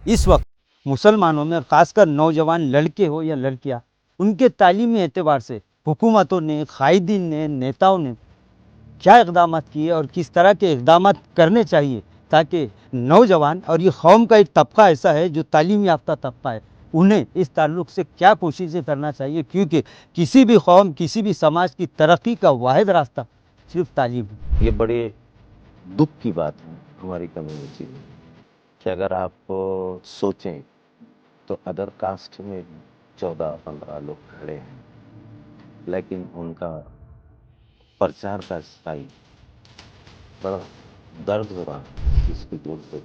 इस वक्त मुसलमानों में, खासकर नौजवान लड़के हो या लड़कियां, उनके तालीमी एतबार से हुकूमतों ने, कायदीन ने, नेताओं ने क्या इक़दाम किए और किस तरह के इक़दाम करने चाहिए ताकि नौजवान, और ये कौम का एक तबका ऐसा है जो तालीम याफ्ता तबका है, उन्हें इस ताल्लुक़ से क्या कोशिशें करना चाहिए, क्योंकि किसी भी कौम, किसी भी समाज की तरक्की का वाहिद रास्ता सिर्फ तालीम है। ये बड़े दुख की बात है हमारी कम्युनिटी में कि अगर आप सोचें तो अदर कास्ट में 14-15 लोग खड़े हैं, लेकिन उनका प्रचार का स्टाइल बड़ा दर्द हो रहा है। इसकी दूर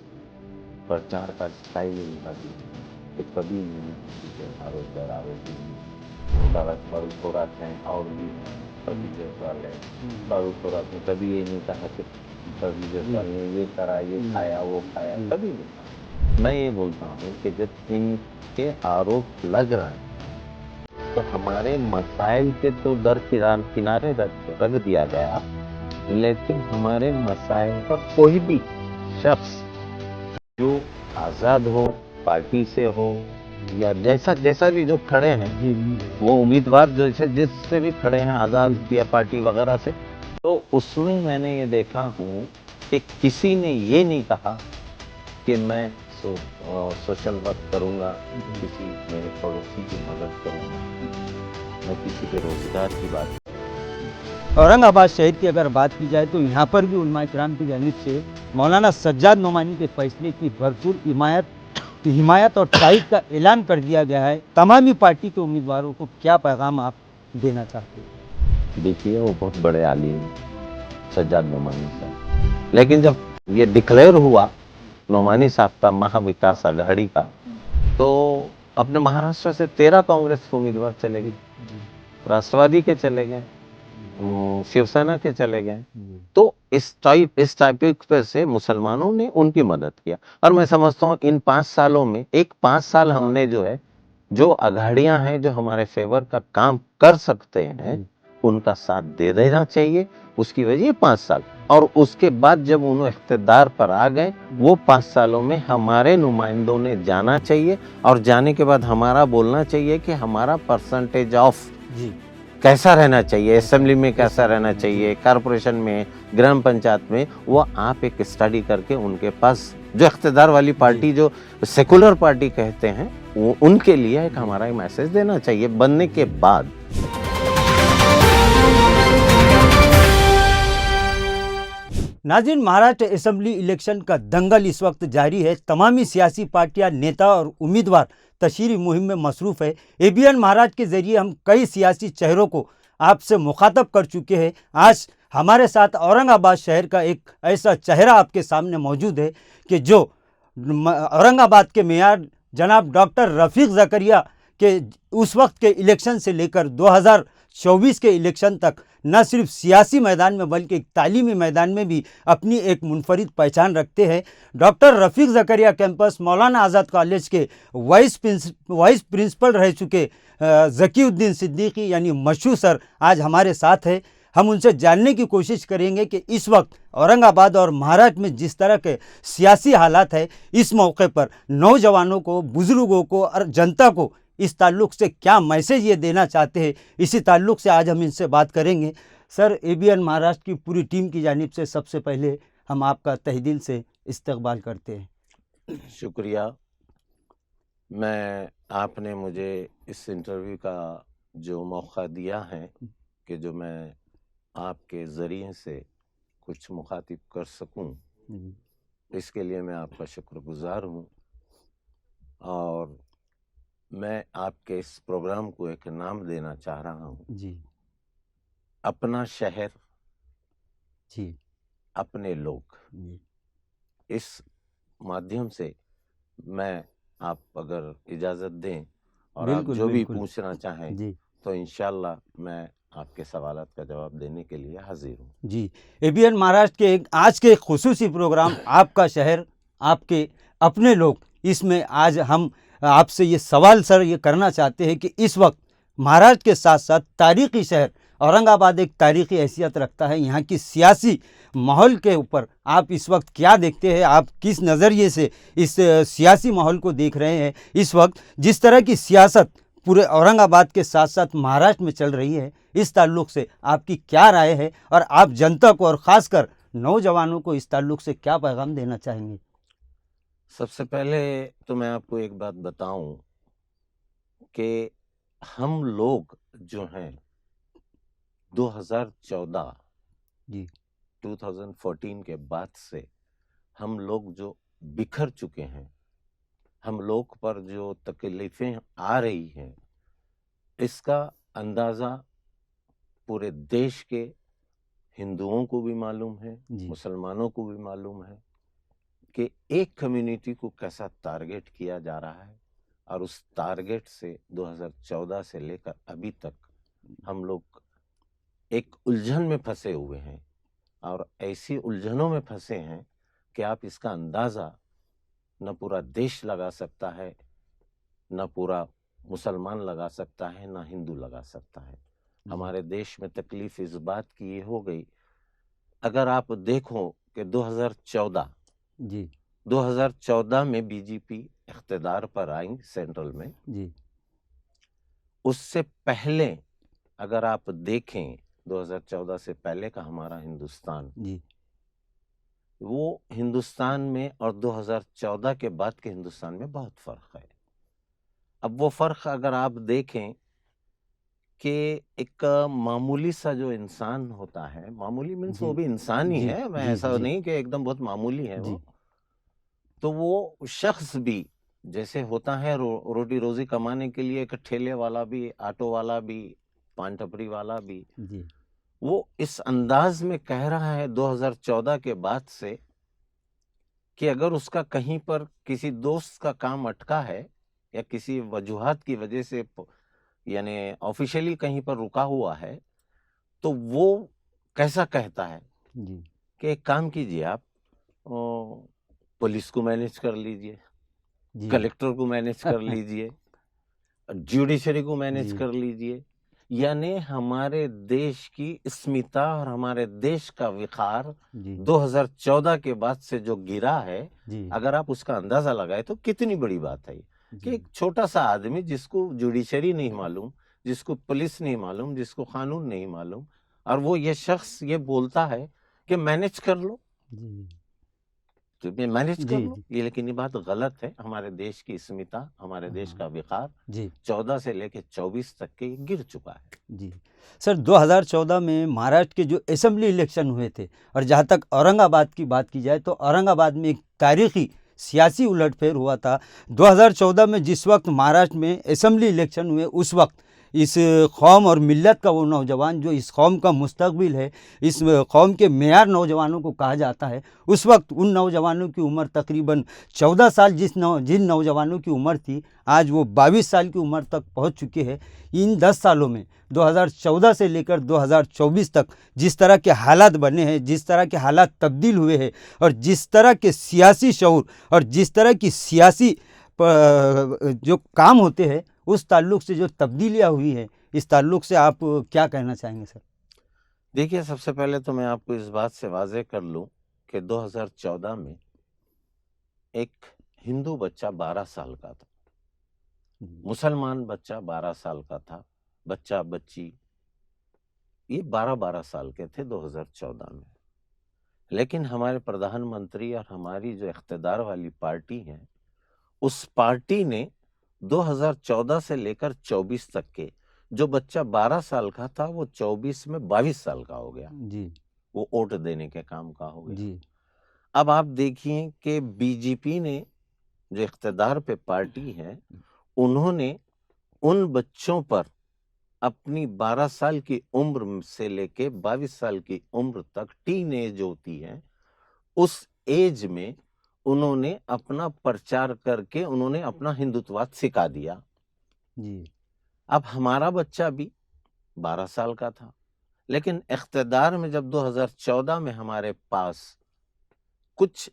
प्रचार का स्टाइल उनका कि कभी नहीं किसी के आरोप हो रहे हैं और भी कभी वाले आरोप हैं, कभी ये नहीं कहा कि कभी ने ये करा, ये खाया, वो खाया, कभी नहीं। मैं ये बोलता हूँ कि जब इनके आरोप लग रहे हैं तो हमारे मसाइल के तो किनारे रख दिया गया, लेकिन हमारे मसाइल का कोई भी शख्स जो आज़ाद हो, पार्टी से हो या जैसा भी जो खड़े हैं, वो उम्मीदवार जैसे जिससे भी खड़े हैं आज़ाद या पार्टी वगैरह से, तो उसमें मैंने ये देखा हूँ कि किसी ने ये नहीं कहा कि मैं सोशल वर्क करूँगा, किसी मेरे पड़ोसी की मदद करूँगा, मैं किसी के रोजगार की बात। औरंगाबाद शहर की अगर बात की जाए तो यहाँ पर भी उलमा इकराम की जानिब से मौलाना सज्जाद नोमानी के फैसले की भरपूर हिमायत और तायद का ऐलान कर दिया गया है। तमामी पार्टी के उम्मीदवारों को क्या पैगाम आप देना चाहते हैं? देखिए, वो बहुत बड़े आलिम सज्जाद नोमानी साहब, लेकिन जब ये डिक्लेयर हुआ नोमानी साहब का महाविकास अघाड़ी का, तो अपने महाराष्ट्र से 13 कांग्रेस के उम्मीदवार चले गए, राष्ट्रवादी के चले गए, शिवसेना के चले गए। तो इस टाइप से मुसलमानों ने उनकी मदद किया। और मैं समझता हूँ इन 5 सालों में 5 साल हमने जो अघाड़ियां हैं जो हमारे फेवर का काम कर सकते हैं, उनका साथ दे देना चाहिए। उसकी वजह 5 साल, और उसके बाद जब उन्होंने इख्तिदार पर आ गए, वो 5 सालों में हमारे नुमाइंदों ने जाना चाहिए, और जाने के बाद हमारा बोलना चाहिए कि हमारा परसेंटेज ऑफ कैसा रहना चाहिए, असेंबली में कैसा रहना चाहिए, कारपोरेशन में, ग्राम पंचायत में, वो आप एक स्टडी करके उनके पास जो इख्तिदार वाली पार्टी, जो सेकुलर पार्टी कहते हैं, वो उनके लिए एक हमारा मैसेज देना चाहिए बनने के बाद। नाज़रीन, महाराष्ट्र असेंबली इलेक्शन का दंगल इस वक्त जारी है। तमामी सियासी पार्टियां, नेता और उम्मीदवार तशहीरी मुहिम में मसरूफ़ है। ABN महाराष्ट्र के ज़रिए हम कई सियासी चेहरों को आपसे मुखातब कर चुके हैं। आज हमारे साथ औरंगाबाद शहर का एक ऐसा चेहरा आपके सामने मौजूद है कि जो औरंगाबाद के मेयर जनाब डॉक्टर रफ़ीक ज़करिया के उस वक्त के इलेक्शन से लेकर 2024 के इलेक्शन तक न सिर्फ सियासी मैदान में बल्कि एक तालीमी मैदान में भी अपनी एक मुनफरिद पहचान रखते हैं। डॉक्टर रफ़ीक ज़करिया कैंपस मौलाना आज़ाद कॉलेज के वाइस प्रिंसिपल रह चुके ज़कीउद्दीन सिद्दीकी यानी मशहूर सर आज हमारे साथ हैं। हम उनसे जानने की कोशिश करेंगे कि इस वक्त औरंगाबाद और महाराष्ट्र में जिस तरह के सियासी हालात है, इस मौके पर नौजवानों को, बुज़ुर्गों को और जनता को इस ताल्लुक़ से क्या मैसेज ये देना चाहते हैं, इसी ताल्लुक़ से आज हम इनसे बात करेंगे। सर, ABN महाराष्ट्र की पूरी टीम की जानिब से सबसे पहले हम आपका तहे दिल से इस्तकबाल करते हैं। शुक्रिया। आपने मुझे इस इंटरव्यू का जो मौका दिया है कि जो मैं आपके ज़रिए से कुछ मुखातिब कर सकूं, इसके लिए मैं आपका शुक्रगुजार हूं। और मैं आपके इस प्रोग्राम को एक नाम देना चाह रहा हूं जी। अपना शहर जी, अपने लोग। इस माध्यम से मैं, आप अगर इजाज़त दें और आप जो भी पूछना चाहें जी, तो इंशाल्लाह मैं आपके सवालात का जवाब देने के लिए हाजिर हूँ। जी, ABN महाराष्ट्र के आज के खुसूसी प्रोग्राम आपका शहर आपके अपने लोग, इसमें आज हम आपसे ये सवाल सर ये करना चाहते हैं कि इस वक्त महाराष्ट्र के साथ साथ तारीख़ी शहर औरंगाबाद एक तारीख़ी हैसियत रखता है। यहाँ की सियासी माहौल के ऊपर आप इस वक्त क्या देखते हैं, आप किस नज़रिए से इस सियासी माहौल को देख रहे हैं इस वक्त, जिस तरह की सियासत पूरे औरंगाबाद के साथ साथ महाराष्ट्र में चल रही है, इस ताल्लुक़ से आपकी क्या राय है और आप जनता को और ख़ासकर नौजवानों को इस ताल्लुक़ से क्या पैगाम देना चाहेंगे? सबसे पहले तो मैं आपको एक बात बताऊं कि हम लोग जो हैं 2014 जी 2014 के बाद से हम लोग जो बिखर चुके हैं, हम लोग पर जो तकलीफें आ रही हैं, इसका अंदाज़ा पूरे देश के हिंदुओं को भी मालूम है, जी मुसलमानों को भी मालूम है कि एक कम्युनिटी को कैसा टारगेट किया जा रहा है। और उस टारगेट से 2014 से लेकर अभी तक हम लोग एक उलझन में फंसे हुए हैं, और ऐसी उलझनों में फंसे हैं कि आप इसका अंदाज़ा न पूरा देश लगा सकता है, न पूरा मुसलमान लगा सकता है, न हिंदू लगा सकता है। हमारे देश में तकलीफ इस बात की ये हो गई, अगर आप देखो कि 2014 में बीजेपी इख्तिदार पर आई सेंट्रल में, जी उससे पहले अगर आप देखें 2014 से पहले का हमारा हिंदुस्तान, जी वो हिंदुस्तान में और 2014 के बाद के हिंदुस्तान में बहुत फर्क है। अब वो फर्क अगर आप देखें कि एक मामूली सा जो इंसान होता है, मामूली मीन्स वो जी भी इंसान ही जी है, मैं जी ऐसा जी नहीं कि एकदम बहुत मामूली है जी वो, तो वो शख्स भी जैसे होता है रोटी रोजी कमाने के लिए, एक ठेले वाला भी, ऑटो वाला भी, पान टपरी वाला भी, जी वो इस अंदाज में कह रहा है 2014 के बाद से कि अगर उसका कहीं पर किसी दोस्त का काम अटका है या किसी वजूहात की वजह से यानी ऑफिशियली कहीं पर रुका हुआ है, तो वो कैसा कहता है जी कि एक काम कीजिए आप, पुलिस को मैनेज कर लीजिए, जी कलेक्टर को मैनेज कर लीजिए, जुडिशरी को मैनेज जी कर लीजिए। यानी हमारे देश की अस्मिता और हमारे देश का विकार जी 2014 के बाद से जो गिरा है, जी अगर आप उसका अंदाजा लगाए तो कितनी बड़ी बात है कि जी एक छोटा सा आदमी जिसको जुडिशरी नहीं मालूम, जिसको पुलिस नहीं मालूम, जिसको कानून नहीं मालूम, और वो ये शख्स ये बोलता है कि मैनेज कर लो, जी तो ये मैनेज कर जी लो। ये लेकिन ये बात गलत है। हमारे देश की अस्मिता, हमारे देश का विकार जी 14 से लेके 24 तक के गिर चुका है। जी सर, 2014 में महाराष्ट्र के जो असेंबली इलेक्शन हुए थे, और जहाँ तक औरंगाबाद की बात की जाए तो औरंगाबाद में एक तारीखी सियासी उलटफेर हुआ था। 2014 में जिस वक्त महाराष्ट्र में असेंबली इलेक्शन हुए, उस वक्त इस कौम और मिल्लत का वो नौजवान जो इस कौम का मुस्तकबिल है, इस कौम के मेयार नौजवानों को कहा जाता है, उस वक्त उन नौजवानों की उम्र तकरीबन 14 साल जिन नौजवानों की उम्र थी, आज वो 22 साल की उम्र तक पहुंच चुके हैं। इन 10 सालों में 2014 से लेकर 2024 तक जिस तरह के हालात बने हैं, जिस तरह के हालात तब्दील हुए हैं, और जिस तरह के सियासी शऊर और जिस तरह की सियासी जो काम होते हैं, उस ताल्लुक़ से जो तब्दीलियाँ हुई हैं, इस ताल्लुक़ से आप क्या कहना चाहेंगे सर? देखिए, सबसे पहले तो मैं आपको इस बात से वाज़ेह कर लूँ कि 2014 में एक हिंदू बच्चा 12 साल का था, मुसलमान बच्चा 12 साल का था, बच्चा बच्ची ये 12-12 साल के थे 2014 में। लेकिन हमारे प्रधानमंत्री और हमारी जो इख्तिदार वाली पार्टी है, उस पार्टी ने 2014 से लेकर 24 तक के जो बच्चा 12 साल का था, वो 24 में 22 साल का हो गया, जी वो वोट देने के काम का हो गया। जी अब आप देखिए कि बीजेपी ने जो इख्तिदार पे पार्टी है, उन्होंने उन बच्चों पर अपनी 12 साल की उम्र से लेके 22 साल की उम्र तक, टीन एज होती है, उस एज में उन्होंने अपना प्रचार करके उन्होंने अपना हिंदुत्ववाद सिखा दिया। जी अब हमारा बच्चा भी 12 साल का था, लेकिन इख्तिदार में जब 2014 में हमारे पास कुछ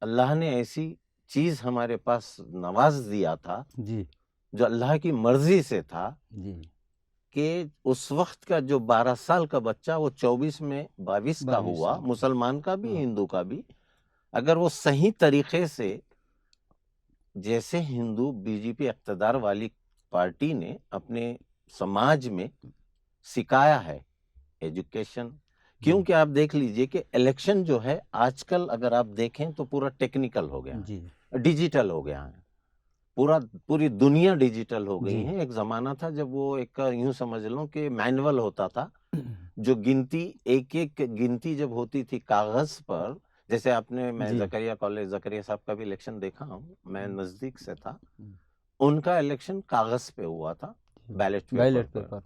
अल्लाह ने ऐसी चीज हमारे पास नवाज दिया था, जी जो अल्लाह की मर्जी से था, जी कि उस वक्त का जो 12 साल का बच्चा वो 24 में 22 का 22 हुआ, साल। मुसलमान का भी हाँ। हिंदू का भी, अगर वो सही तरीके से, जैसे हिंदू बीजेपी इक़्तिदार वाली पार्टी ने अपने समाज में सिखाया है एजुकेशन, क्योंकि आप देख लीजिए कि इलेक्शन जो है आजकल अगर आप देखें तो पूरा टेक्निकल हो गया जी है, डिजिटल हो गया है, पूरी दुनिया डिजिटल हो गई जी है। एक जमाना था जब वो एक यूं समझ लो कि मैनुअल होता था, जो गिनती एक एक गिनती जब होती थी कागज पर, जैसे आपने, मैं जी जकरिया कॉलेज, जकरिया साहब का भी इलेक्शन देखा हूँ, मैं नजदीक से था, हम्म, उनका इलेक्शन कागज पे हुआ था, बैलेट पेपर बैलेट पर। पेपर।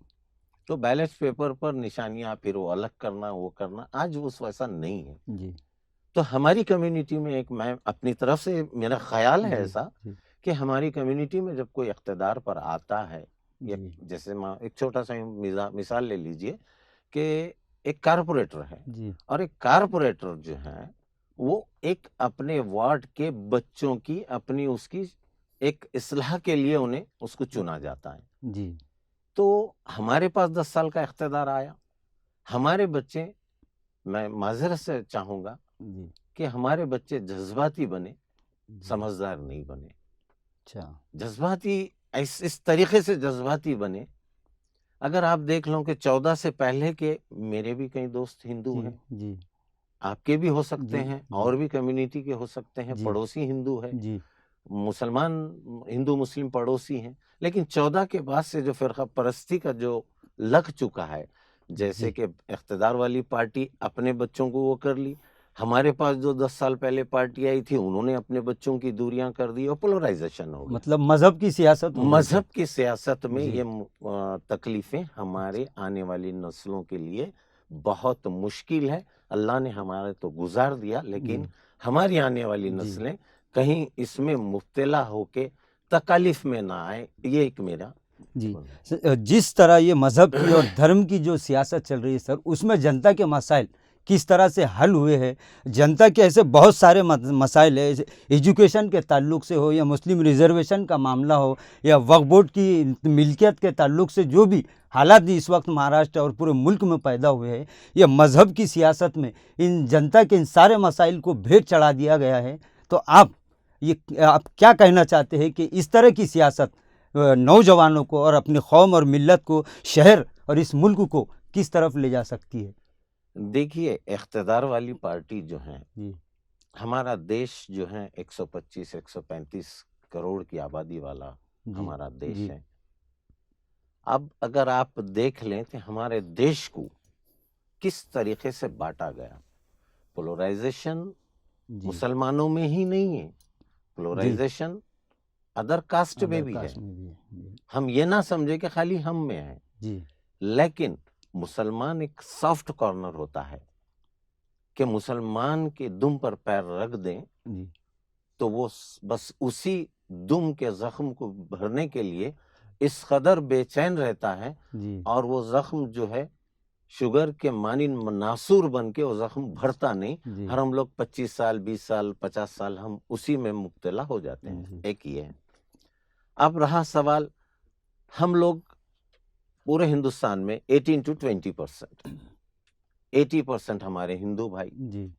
तो बैलेट पेपर पर निशानियां, फिर वो अलग करना, वो करना, आज उस वैसा नहीं है। जी तो हमारी कम्युनिटी में, एक मैं अपनी तरफ से मेरा ख्याल है जी ऐसा जी कि हमारी कम्युनिटी में जब कोई इक़्तिदार पर आता है, या जी जैसे एक छोटा सा मिसाल ले लीजिए कि एक कारपोरेटर है, जी और एक कारपोरेटर जो है वो एक अपने वार्ड के बच्चों की अपनी उसकी एक इस्लाह के लिए उन्हें उसको चुना जाता है। जी तो हमारे पास 10 साल का इक़्तिदार आया, हमारे बच्चे, मैं माजरत से चाहूंगा जी कि हमारे बच्चे जज्बाती बने, जी। समझदार नहीं बने। अच्छा। जज्बाती, इस तरीके से जज्बाती बने, अगर आप देख लो कि 14 से पहले के मेरे भी कई दोस्त हिंदू जी हैं, जी आपके भी हो सकते जी हैं, जी और भी कम्युनिटी के हो सकते हैं, जी पड़ोसी हिंदू है, जी मुसलमान हिंदू मुस्लिम पड़ोसी हैं। लेकिन 14 के बाद से जो फिरका परस्ती का जो लग चुका है, जैसे जी कि इक़्तिदार वाली पार्टी अपने बच्चों को वो कर ली, हमारे पास जो 10 साल पहले पार्टी आई थी उन्होंने अपने बच्चों की दूरियां कर दी, और पोलराइजेशन हो गया। मतलब मजहब की सियासत हो गई मजहब सर। की सियासत में जी ये तकलीफें हमारे आने वाली नस्लों के लिए बहुत मुश्किल है। अल्लाह ने हमारे तो गुजार दिया, जी लेकिन हमारी आने वाली जी नस्लें कहीं इसमें मुब्तला होके तकालीफ में ना आए, ये एक मेरा जी। बोलना जिस तरह ये मज़हब की और है। धर्म की जो सियासत चल रही है सर, उसमें जनता के मसाइल किस तरह से हल हुए हैं? जनता के ऐसे बहुत सारे मसाइल है, एजुकेशन के ताल्लुक से हो, या मुस्लिम रिजर्वेशन का मामला हो, या वक्फ बोर्ड की मिल्कियत के ताल्लुक से जो भी हालात इस वक्त महाराष्ट्र और पूरे मुल्क में पैदा हुए हैं, ये मज़हब की सियासत में इन जनता के इन सारे मसाइल को भेंट चढ़ा दिया गया है। तो आप क्या कहना चाहते हैं कि इस तरह की सियासत नौजवानों को और अपनी कौम और मिल्लत को, शहर और इस मुल्क को किस तरफ ले जा सकती है? देखिए, इक़्तिदार वाली पार्टी जो है, जी हमारा देश जो है 125-135 करोड़ की आबादी वाला जी हमारा देश जी है। अब अगर आप देख लें कि हमारे देश को किस तरीके से बांटा गया, पोलराइजेशन जी मुसलमानों में ही नहीं है, जी। पोलराइजेशन अदर कास्ट में अदर भी है। कास्ट में भी है। जी हम ये ना समझे कि खाली हम में है, जी लेकिन मुसलमान एक सॉफ्ट कॉर्नर होता है कि मुसलमान के दुम पर पैर रख दें जी तो वो बस उसी दुम के जख्म को भरने के लिए इस कदर बेचैन रहता है, जी और वो जख्म जो है शुगर के मानी नासूर बन के वो जख्म भरता नहीं। जी हर हम लोग 25 साल 20 साल 50 साल हम उसी में मुब्तला हो जाते हैं। जी एक ये है। अब रहा सवाल, हम लोग पूरे हिंदुस्तान में 18 to 20%, 80% हमारे हिंदू भाई। जी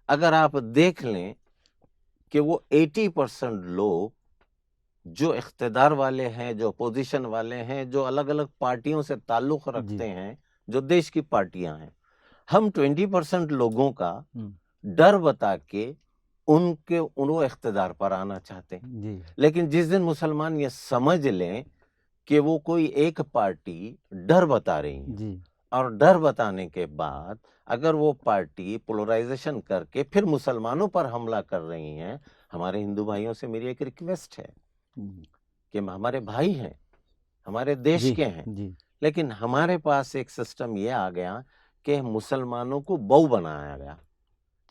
अगर आप देख लें कि वो 80% लोग जो इख्तिदार वाले हैं, जो अपोजिशन वाले हैं, जो अलग अलग पार्टियों से ताल्लुक जी रखते हैं, जो देश की पार्टियां हैं, हम 20% लोगों का डर बता के उनके उनको इख्तिदार पर आना चाहते हैं। जी लेकिन जिस दिन मुसलमान ये समझ लें कि वो कोई एक पार्टी डर बता रही है, जी और डर बताने के बाद अगर वो पार्टी पोलराइजेशन करके फिर मुसलमानों पर हमला कर रही हैं, हमारे हिंदू भाइयों से मेरी एक रिक्वेस्ट है कि हमारे भाई हैं, हमारे देश जी के हैं, जी लेकिन हमारे पास एक सिस्टम ये आ गया कि मुसलमानों को बहू बनाया गया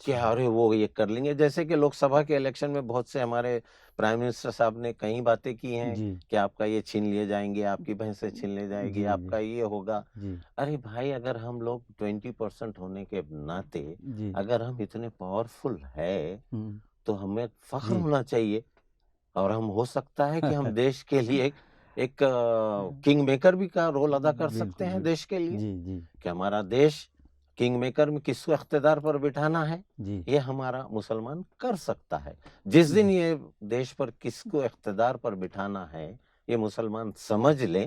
कि अरे वो ये कर लेंगे। जैसे कि लोकसभा के इलेक्शन में बहुत से हमारे प्राइम मिनिस्टर साहब ने कई बातें की हैं जी कि आपका ये छीन लिए जाएंगे, आपकी भैंसें छीन ले जाएगी, जी आपका ये होगा। जी अरे भाई, अगर हम लोग 20% होने के नाते जी अगर हम इतने पावरफुल है तो हमें फख्र जी होना चाहिए, और हम हो सकता है कि हम देश के लिए एक किंग मेकर भी का रोल अदा कर सकते बिल्कुल, हैं बिल्कुल। देश के लिए, जी, जी, कि हमारा देश किंग मेकर में किसको इख्तिदार पर बिठाना है, जी, ये हमारा मुसलमान कर सकता है। जिस दिन जी। ये देश पर किसको इख्तिदार पर बिठाना है ये मुसलमान समझ ले,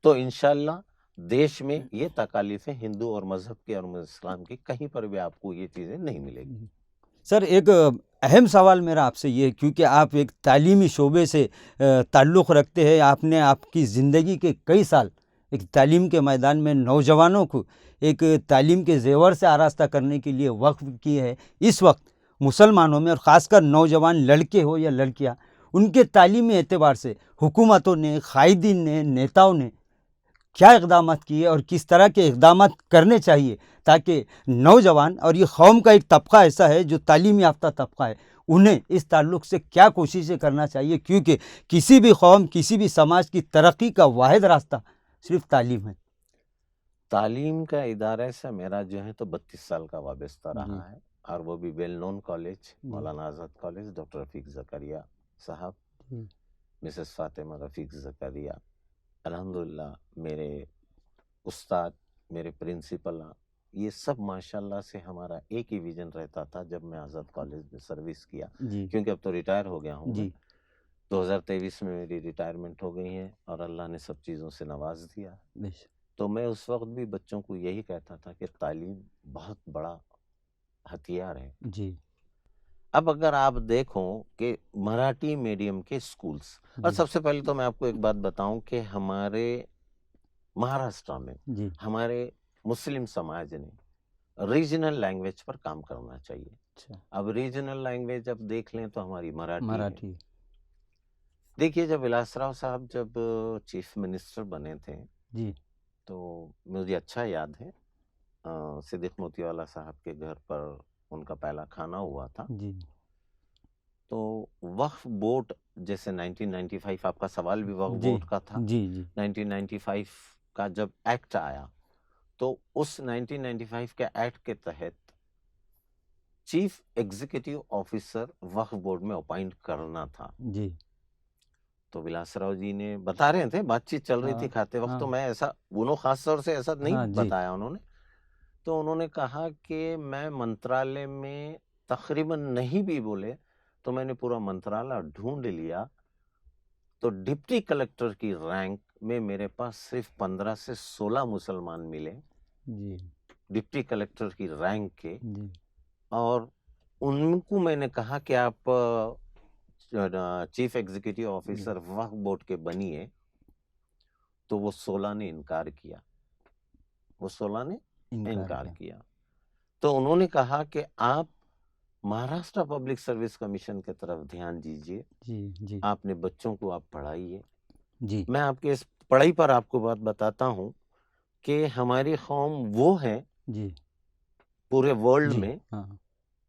तो इंशाल्लाह देश में ये तकालीफें हिंदू और मजहब की और इस्लाम की कहीं पर भी आपको ये चीजें नहीं मिलेगी। सर एक अहम सवाल मेरा आपसे ये है, क्योंकि आप एक तालीमी शोबे से ताल्लुक़ रखते हैं, आपने आपकी ज़िंदगी के कई साल एक तालीम के मैदान में नौजवानों को एक तालीम के ज़ेवर से आरास्ता करने के लिए वक्फ़ किए हैं। इस वक्त मुसलमानों में और ख़ासकर नौजवान लड़के हो या लड़कियां, उनके तालीमी एतबार से हुकूमतों ने, कायदीन ने, नेताओं ने क्या इक़दामात किए और किस तरह के इक़दामात करने चाहिए ताकि नौजवान, और ये कौम का एक तबका ऐसा है जो तालीम याफ्ता तबका है, उन्हें इस ताल्लुक़ से क्या कोशिशें करना चाहिए, क्योंकि किसी भी कौम, किसी भी समाज की तरक्की का वाहिद रास्ता सिर्फ तालीम है। तालीम का इदारे से मेरा जो है तो 32 साल का वाबस्ता जी, रहा है, और वो भी वेल नोन कॉलेज, जी, मौलाना आज़ाद कॉलेज, डॉक्टर रफ़ीक ज़करिया साहब, जी, मिसेस फ़ातिमा रफ़ीक ज़करिया, अल्हम्दुलिल्लाह मेरे उस्ताद, मेरे प्रिंसिपल, ये सब माशाल्लाह से हमारा एक ही विजन रहता था जब मैं आज़ाद कॉलेज में सर्विस किया, जी, क्योंकि अब तो रिटायर हो गया हूँ मैं। जी, 2023 में मेरी रिटायरमेंट हो गई है और अल्लाह ने सब चीज़ों से नवाज दिया। बेशक, तो मैं उस वक्त भी बच्चों को यही कहता था कि तालीम बहुत बड़ा हथियार है। जी, अब अगर आप देखो कि मराठी मीडियम के स्कूल्स, और जी, सबसे पहले तो मैं आपको एक बात बताऊं कि हमारे महाराष्ट्र में जी, हमारे मुस्लिम समाज ने रीजनल लैंग्वेज पर काम करना चाहिए। अच्छा, अब रीजनल लैंग्वेज अब देख लें तो हमारी मराठी है। मराठी, देखिए, जब विलासराव साहब जब चीफ मिनिस्टर बने थे, जी, तो मुझे अच्छा याद है सिद्दीक मोतीवाला साहब के घर पर उनका पहला खाना हुआ था। जी, तो वक्फ बोर्ड, जैसे 1995 आपका सवाल भी वक्फ जी, बोर्ड का था, जी, जी, 1995 का जब एक्ट आया, तो उस 1995 के एक्ट के तहत चीफ एग्जीक्यूटिव ऑफिसर वक्फ बोर्ड में अपॉइंट करना था। जी, तो विलासराव जी ने बता रहे थे, बातचीत चल रही थी हाँ, खाते वक्त, तो हाँ, मैं ऐसा उन्होंने खास तौर से ऐसा नहीं हाँ, जी, बताया उन्होंने। तो उन्होंने कहा कि मैं मंत्रालय में तकरीबन नहीं भी बोले तो मैंने पूरा मंत्रालय ढूंढ लिया, तो डिप्टी कलेक्टर की रैंक में मेरे पास सिर्फ 15 से 16 मुसलमान मिले, जी, डिप्टी कलेक्टर की रैंक के। जी, और उनको मैंने कहा कि आप चीफ एग्जीक्यूटिव ऑफिसर वक्फ बोर्ड के बनिए, तो वो 16 ने इनकार किया, वो 16 ने इनकार इनकार किया, किया। तो उन्होंने कहा कि आप महाराष्ट्र पब्लिक सर्विस कमीशन की तरफ ध्यान दीजिए, जी, जी, आपने बच्चों को आप पढ़ाइए। जी, मैं आपके इस पढ़ाई पर आपको बात बताता हूँ कि हमारी कौम वो है जी, पूरे वर्ल्ड जी, में, हाँ,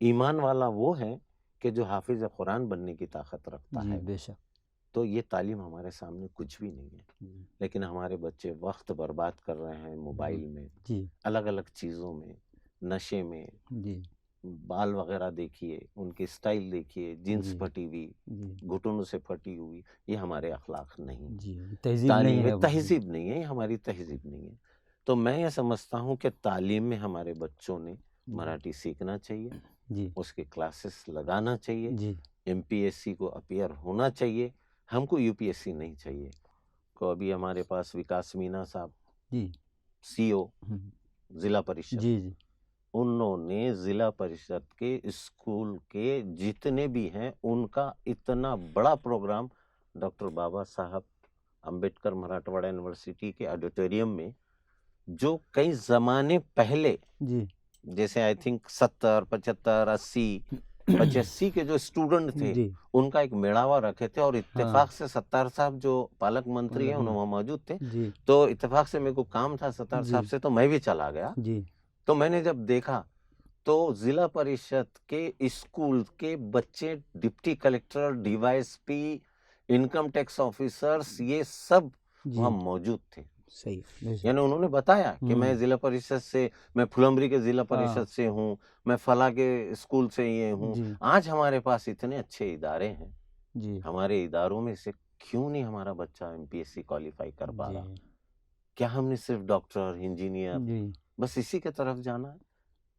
ईमान वाला वो है कि जो हाफिज कुरान बनने की ताकत रखता जी, है। बेशक, तो ये तालीम हमारे सामने कुछ भी नहीं है, जी, लेकिन हमारे बच्चे वक्त बर्बाद कर रहे हैं मोबाइल में, जी, अलग अलग चीज़ों में, नशे में। जी, बाल वगैरह देखिए, उनकी स्टाइल देखिए, जीन्स जी, फटी हुई, जी, घुटनों से फटी हुई, ये हमारे अखलाक नहीं है। जी, तहज़ीब नहीं तालीम है में वो, जी, तहज़ीब नहीं है, ये हमारी तहज़ीब नहीं है। तो मैं ये समझता हूँ कि तालीम में हमारे बच्चों ने जी, मराठी सीखना चाहिए, जी, उसके क्लासेस लगाना चाहिए, जी, एमपीएससी को अपीयर होना चाहिए, हमको यूपीएससी नहीं चाहिए। तो अभी हमारे पास विकास मीना साहब, जी, सीओ हुँ, जिला परिषद, जी, जी, उन्होंने जिला परिषद के स्कूल के जितने भी हैं उनका इतना बड़ा प्रोग्राम डॉक्टर बाबा साहब अंबेडकर मराठवाड़ा यूनिवर्सिटी के ऑडिटोरियम में, जो कई जमाने पहले, जी, जैसे आई थिंक 70 75 80 85 के जो स्टूडेंट थे, जी, उनका एक मेड़ावा रखे थे, और हाँ, इत्तेफाक से सत्तार साहब जो पालक मंत्री हैं पालक उन्होंने में, वहाँ मौजूद थे। जी, तो इत्तेफाक से मेरे को काम था सत्तार जी, साहब से, तो मैं भी चला गया। जी, तो मैंने जब देखा तो जिला परिषद के स्कूल के बच्चे deputy collector, DYSP, income tax officers, ये सब वहाँ जी, मौजूद थे। सही, बेशक, यानी उन्होंने बताया कि मैं हुँ, जिला परिषद से, मैं फुलंबरी के जिला हाँ, परिषद से हूँ, मैं फला के स्कूल से ये हूँ। जी, आज हमारे पास इतने अच्छे इदारे हैं, जी, हमारे इदारों में से क्यों नहीं हमारा बच्चा एमपीएससी क्वालिफाई कर पा रहा? जी क्या हमने सिर्फ डॉक्टर, इंजीनियर जी बस इसी के तरफ जाना है?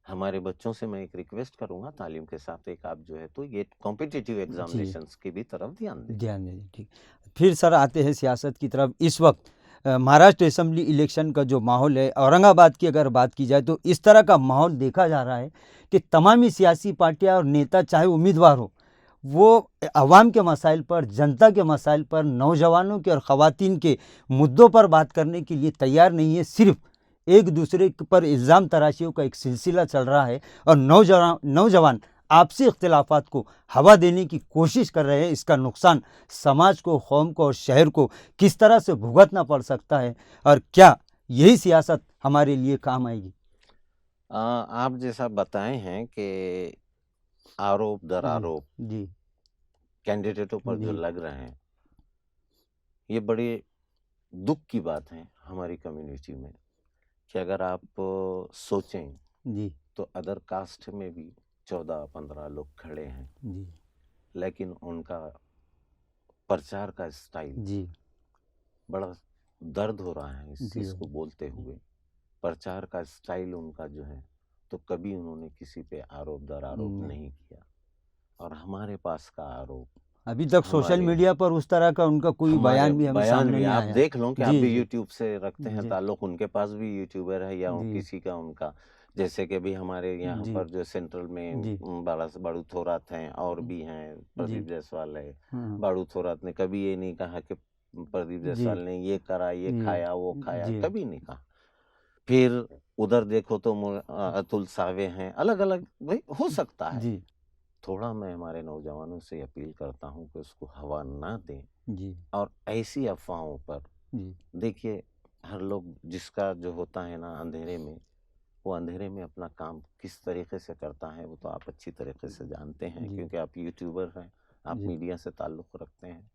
हमारे बच्चों से मैं एक रिक्वेस्ट करूंगा, तालीम के साथ एक आप जो है तो ये कॉम्पिटिटिव जी एग्जामिनेशंस की भी तरफ ध्यान दें। ध्यान दें। ठीक, फिर सर आते हैं सियासत की तरफ। इस वक्त महाराष्ट्र असेंबली इलेक्शन का जो माहौल है, औरंगाबाद की अगर बात की जाए तो इस तरह का माहौल देखा जा रहा है कि तमामी सियासी पार्टियां और नेता, चाहे उम्मीदवार हो, वो अवाम के मसाइल पर, जनता के मसाइल पर, नौजवानों के और ख़वातीन के मुद्दों पर बात करने के लिए तैयार नहीं है। सिर्फ एक दूसरे पर इल्ज़ाम तराशियों का एक सिलसिला चल रहा है और नौजवान आपसी इख्तिलाफात को हवा देने की कोशिश कर रहे हैं। इसका नुकसान समाज को, कौम को और शहर को किस तरह से भुगतना पड़ सकता है, और क्या यही सियासत हमारे लिए काम आएगी? आप जैसा बताए हैं कि आरोप दर जी आरोप जी कैंडिडेटों पर जो जी लग रहे हैं, ये बड़ी दुख की बात है हमारी कम्युनिटी में कि अगर आप सोचें जी तो अदर कास्ट में भी 14-15 लोग खड़े हैं, जी लेकिन उनका प्रचार का स्टाइल जी बड़ा दर्द हो रहा है इस जी चीज़ को बोलते हुए। प्रचार का स्टाइल उनका जो है तो कभी उन्होंने किसी पे आरोप दर आरोप नहीं। नहीं किया, और हमारे पास का आरोप, अभी तक सोशल हमारे मीडिया पर उस तरह का उनका कोई हमारे बयान भी हमें बयान सामने भी नहीं आप आया। देख लो कि आप जी भी जी यूट्यूब से रखते हैं जी ताल्लुक, उनके पास भी यूट्यूबर है या जी किसी का उनका, जैसे कि भी हमारे यहाँ जी पर जो सेंट्रल में जी बाड़ू थोरात हैं और भी हैं, जी प्रदीप जायसवाल है। हाँ बाड़ू थोरात ने कभी ये नहीं कहा कि प्रदीप जी जायसवाल ने ये करा, ये जी खाया, वो खाया, जी कभी नहीं कहा। फिर उधर देखो तो अतुल सावे हैं, अलग अलग भाई हो सकता है। जी थोड़ा मैं हमारे नौजवानों से अपील करता हूँ कि उसको हवा ना दें, जी और ऐसी अफवाहों पर जी देखिए, हर लोग जिसका जो होता है ना अंधेरे में, वो अंधेरे में अपना काम किस तरीके से करता है वो तो आप अच्छी तरीके से जानते हैं, जी क्योंकि आप यूट्यूबर हैं, आप जी मीडिया से ताल्लुक़ रखते हैं।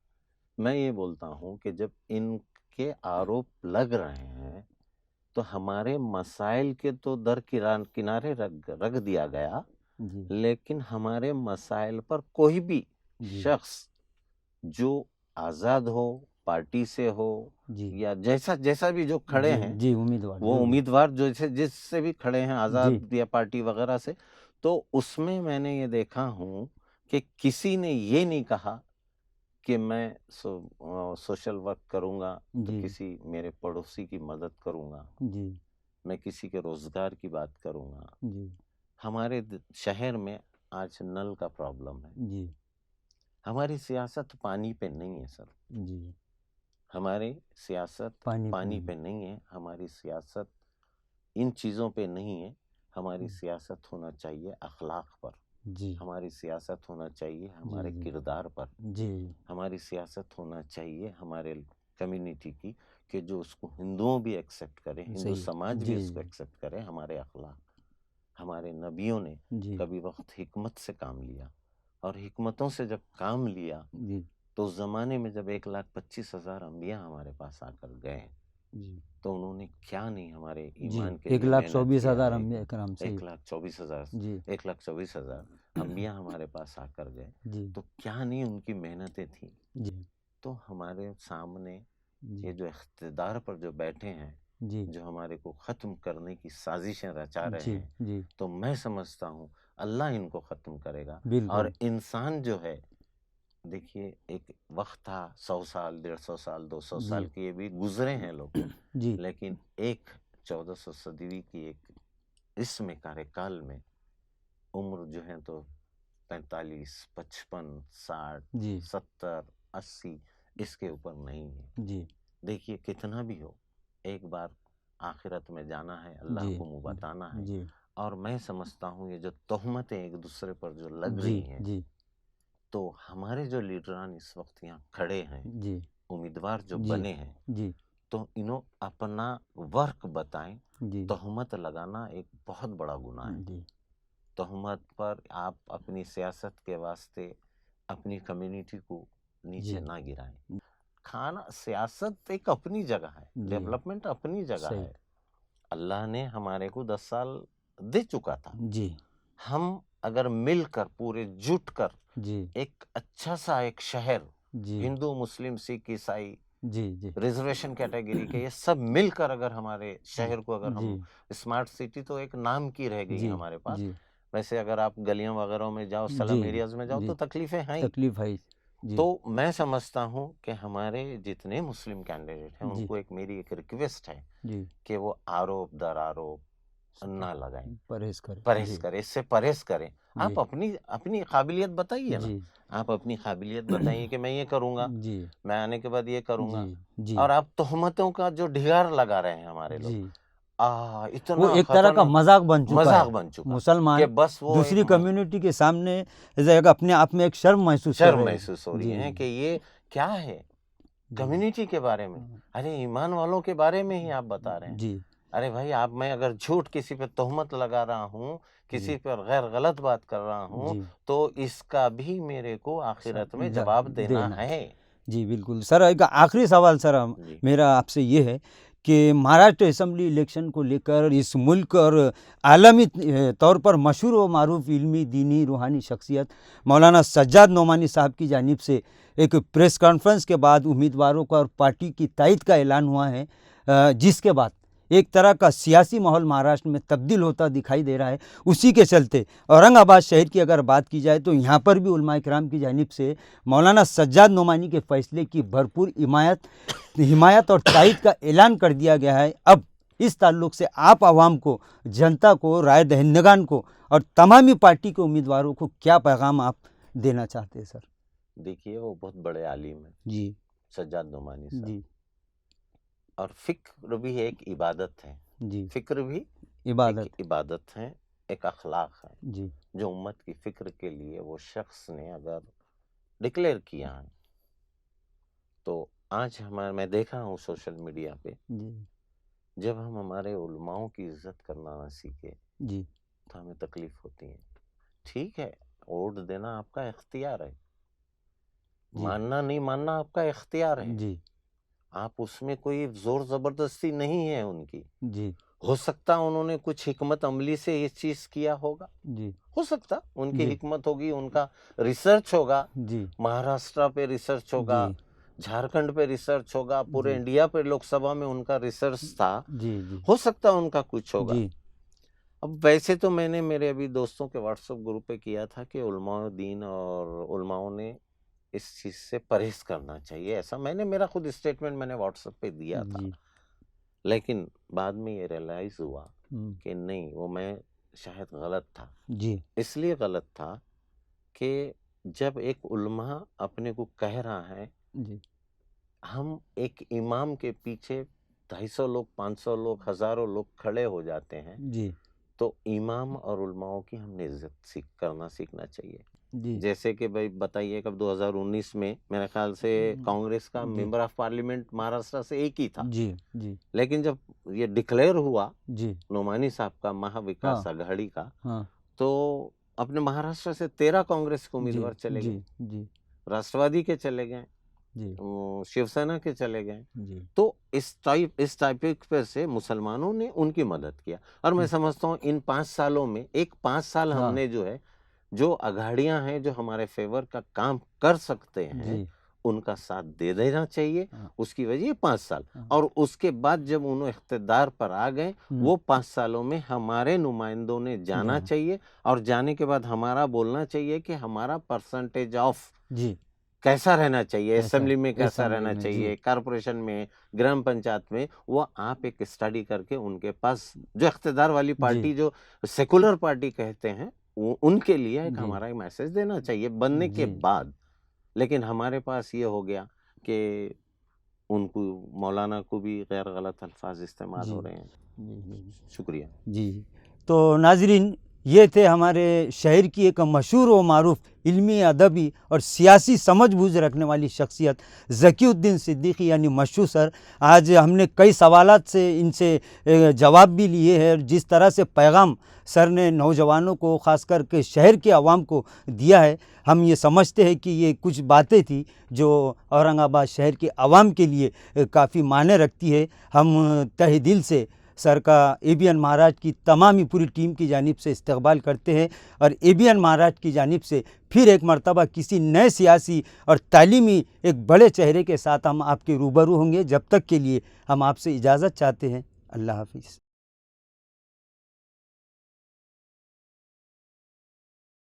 मैं ये बोलता हूँ कि जब इनके आरोप लग रहे हैं तो हमारे मसाइल के तो किनारे रख दिया गया, जी लेकिन हमारे मसाइल पर कोई भी जी शख्स जो आज़ाद हो, पार्टी से हो जी या जैसा जैसा भी जो खड़े हैं, जी उम्मीदवार वो जो भी। उम्मीदवार जैसे जिससे भी खड़े हैं जी आज़ाद या पार्टी वगैरह से, तो उसमें मैंने ये देखा हूँ कि किसी ने ये नहीं कहा कि मैं सोशल वर्क करूँगा तो जी किसी मेरे पड़ोसी की मदद करूँगा, जी मैं किसी के रोज़गार की बात करूँगा। जी हमारे शहर में आज नल का प्रॉब्लम है। जी हमारी सियासत पानी पे नहीं है सर, जी हमारी सियासत पानी पानी पानी पे नहीं है, हमारी सियासत इन चीज़ों पे नहीं है। हमारी सियासत होना चाहिए अखलाक पर, जी हमारी सियासत होना चाहिए जी हमारे जी किरदार पर, जी हमारी सियासत होना चाहिए हमारे कम्युनिटी की, कि जो उसको हिंदुओं भी एक्सेप्ट करें, हिंदू सही समाज भी जी उसको एक्सेप्ट करे। हमारे अखलाक, हमारे नबियों ने जी कभी वक्त हिकमत से काम लिया, और हिकमतों से जब काम लिया जी तो उस ज़माने में जब 1,25,000 अंबिया हमारे पास आकर गए, जी तो उन्होंने क्या नहीं हमारे जी ईमान के एक लिए लाख मेहनत चौबीस किया हजार है। अम्बिया कराम सही। 1,24,000 जी 1,24,000 अंबिया हमारे पास आकर गए, जी तो क्या नहीं उनकी मेहनतें थी। जी तो हमारे सामने ये जी जो इख्तिदार पर जो बैठे हैं, जी जो हमारे को ख़त्म करने की साजिशें रचा रहे जी हैं, जी तो मैं समझता हूँ अल्लाह इनको ख़त्म करेगा। और बिल्कुल इंसान जो है, देखिए एक वक्त था 100 साल, 150 साल, 200 जी साल के ये भी गुजरे हैं लोग, जी लेकिन एक 1400 सदी की एक इसमें कार्यकाल में उम्र जो है तो 45, 55, 60, जी 70, 80 इसके ऊपर नहीं है। जी देखिए कितना भी हो, एक बार आखिरत में जाना है, अल्लाह जी को मुँह बताना है। जी और मैं समझता हूँ ये जो तोहमतें एक दूसरे पर जो लग जी रही हैं, जी तो हमारे जो लीडरान इस वक्त यहाँ खड़े हैं, जी उम्मीदवार जो जी बने हैं, जी तो इन्हों अपना वर्क बताएं। जी तोहमत लगाना एक बहुत बड़ा गुनाह है। जी तोहमत पर आप अपनी सियासत के वास्ते अपनी कम्युनिटी को जी नीचे ना गिराएं। खाना सियासत एक अपनी जगह है, जी डेवलपमेंट अपनी जगह सही है। अल्लाह ने हमारे को 10 साल दे चुका था। जी हम अगर मिलकर पूरे जुट कर जी एक अच्छा सा एक शहर जी हिंदू, मुस्लिम, सिख, ईसाई, जी जी रिजर्वेशन कैटेगरी के, ये सब मिलकर अगर हमारे शहर को अगर हम जी स्मार्ट सिटी तो एक नाम की रह गई है जी हमारे पास। जी वैसे अगर आप गलियों वगैरह में जाओ, जी स्लम एरियाज में जाओ जी तो तकलीफें हैं ही। तकलीफ है। जी तो मैं समझता हूँ कि हमारे जितने मुस्लिम कैंडिडेट हैं जी उनको एक मेरी एक रिक्वेस्ट है जी कि वो आरोप दर आरोप ना लगाएं, परहेज करें। परहेज जी करें, इससे परहेज करें। जी आप अपनी अपनी काबिलियत बताइए ना, जी आप अपनी काबिलियत बताइए कि मैं ये करूंगा, जी मैं आने के बाद ये जी करूंगा। जी और आप तोहमतों का जो ढिगार लगा रहे हैं हमारे लोग, जी वो इतना एक तरह का खतरनाक मजाक बन चुका मजाक है। बन चुका कि मुसलमान बस वो एक दूसरी कम्युनिटी के सामने एक अपने आप में एक शर्म महसूस कर शर्म रहे हैं। महसूस हो रही जी है कि ये क्या है, जी कम्युनिटी के बारे में। अरे ईमान वालों के बारे में ही आप बता रहे हैं। जी अरे भाई, आप मैं अगर झूठ किसी पे तोहमत लगा रहा हूँ, किसी जी पर गैर गलत बात कर रहा हूँ, जी तो इसका भी मेरे को आखिरत में जवाब देना है। जी बिल्कुल सर। एक आखिरी सवाल सर जी मेरा आपसे ये है कि महाराष्ट्र असेंबली इलेक्शन को लेकर इस मुल्क और आलमी तौर पर मशहूर व मारूफ इल्मी दीनी रूहानी शख्सियत मौलाना सज्जाद नोमानी साहब की जानिब से एक प्रेस कॉन्फ्रेंस के बाद उम्मीदवारों का और पार्टी की तायद का ऐलान हुआ है, जिसके बाद एक तरह का सियासी माहौल महाराष्ट्र में तब्दील होता दिखाई दे रहा है। उसी के चलते औरंगाबाद शहर की अगर बात की जाए तो यहाँ पर भी उलमा इकराम की जानिब से मौलाना सज्जाद नोमानी के फैसले की भरपूर हिमायत और तायद का ऐलान कर दिया गया है। अब इस ताल्लुक से आप आवाम को, जनता को, राय दहिंदगान को और तमामी पार्टी के उम्मीदवारों को क्या पैगाम आप देना चाहते हैं सर? देखिए, वो बहुत बड़े आलिम हैं जी सज्जाद नोमानी साहब, जी और फिक्र भी एक इबादत है। जी फिक्र भी इबादत एक इबादत है, एक अखलाक है। जी जो उम्मत की फिक्र के लिए वो शख्स ने अगर डिक्लेयर किया है, तो आज मैं देख रहा हूँ सोशल मीडिया पे, जी जब हम हमारे उलमाओं की इज्जत करना ना सीखे जी तो हमें तकलीफ होती है। ठीक है, वोट देना आपका इख्तियार है, जी मानना नहीं मानना आपका इख्तियार है, जी आप उसमें कोई जोर जबरदस्ती नहीं है उनकी। जी हो सकता उन्होंने कुछ हिकमत अमली से ये चीज किया होगा, जी हो सकता उनकी जी हिकमत होगी, उनका रिसर्च होगा, जी महाराष्ट्र पे रिसर्च होगा, जी झारखंड पे रिसर्च होगा, पूरे जी इंडिया पे लोकसभा में उनका रिसर्च था, जी जी हो सकता उनका कुछ होगा। जी अब वैसे तो मैंने मेरे अभी दोस्तों के व्हाट्सएप ग्रुप पे किया था कि उलमाओ दीन और उलमाओं ने इस चीज से परहेज करना चाहिए, ऐसा मैंने मेरा खुद स्टेटमेंट मैंने व्हाट्सएप पे दिया था। जी लेकिन बाद में ये रियलाइज हुआ हम्म, कि नहीं, वो मैं शायद गलत था। जी इसलिए गलत था कि जब एक उलमा अपने को कह रहा है, जी हम एक इमाम के पीछे 250 लोग, 500 लोग, हजारों लोग खड़े हो जाते हैं, जी तो इमाम और उलमाओं की हमने इज्जत सीखना चाहिए। जी जैसे कि भाई बताइए, कब 2019 में मेरे ख्याल से कांग्रेस का जी मेंबर ऑफ पार्लियामेंट महाराष्ट्र से एक ही था, जी जी लेकिन जब ये डिक्लेयर हुआ जी नोमानी साहब का महाविकास हाँ आघाड़ी का, हाँ तो अपने महाराष्ट्र से 13 कांग्रेस के जी उम्मीदवार चले जी गए, जी राष्ट्रवादी के चले गए, जी शिवसेना के चले गए। जी तो इस टाइप पे से मुसलमानों ने उनकी मदद किया। और मैं समझता हूँ इन 5 सालों में 5 साल हाँ हमने जो है, जो अघाड़ियां हैं जो हमारे फेवर का काम कर सकते हैं, जी उनका साथ दे देना चाहिए। हाँ उसकी वजह 5 साल, हाँ और उसके बाद जब उन्होंने इख्तिदार पर आ गए, वो 5 सालों में हमारे नुमाइंदों ने जाना जाना। चाहिए, और जाने के बाद हमारा बोलना चाहिए कि हमारा परसेंटेज ऑफ जी कैसा रहना चाहिए, कैसा असेंबली में कैसा असेंबली रहना में, चाहिए, जी कारपोरेशन में, ग्राम पंचायत में, वो आप एक स्टडी करके उनके पास जो इख्तिदार वाली जी पार्टी, जो सेकुलर पार्टी कहते हैं, उनके लिए एक जी हमारा एक मैसेज देना चाहिए बनने के जी बाद। लेकिन हमारे पास ये हो गया कि उनको, मौलाना को भी गैर गलत अल्फाज इस्तेमाल जी हो रहे हैं। जी शुक्रिया। जी। तो नाजरीन, ये थे हमारे शहर की एक मशहूर व मारूफ इल्मी, अदबी और सियासी समझ-बूझ रखने वाली शख्सियत ज़कीउद्दीन सिद्दीकी यानी मशहूर सर। आज हमने कई सवालात से इनसे जवाब भी लिए हैं, और जिस तरह से पैगाम सर ने नौजवानों को, ख़ास कर के शहर के आवाम को दिया है, हम ये समझते हैं कि ये कुछ बातें थी जो औरंगाबाद शहर के आवाम के लिए काफ़ी मायने रखती है। हम तहे दिल से सर का एबीएन महाराज की तमामी पूरी टीम की जानिब से इस्तकबाल करते हैं और एबीएन महाराज की जानिब से फिर एक मर्तबा किसी नए सियासी और तालीमी एक बड़े चेहरे के साथ हम आपके रूबरू होंगे। जब तक के लिए हम आपसे इजाज़त चाहते हैं। अल्लाह हाफिज़।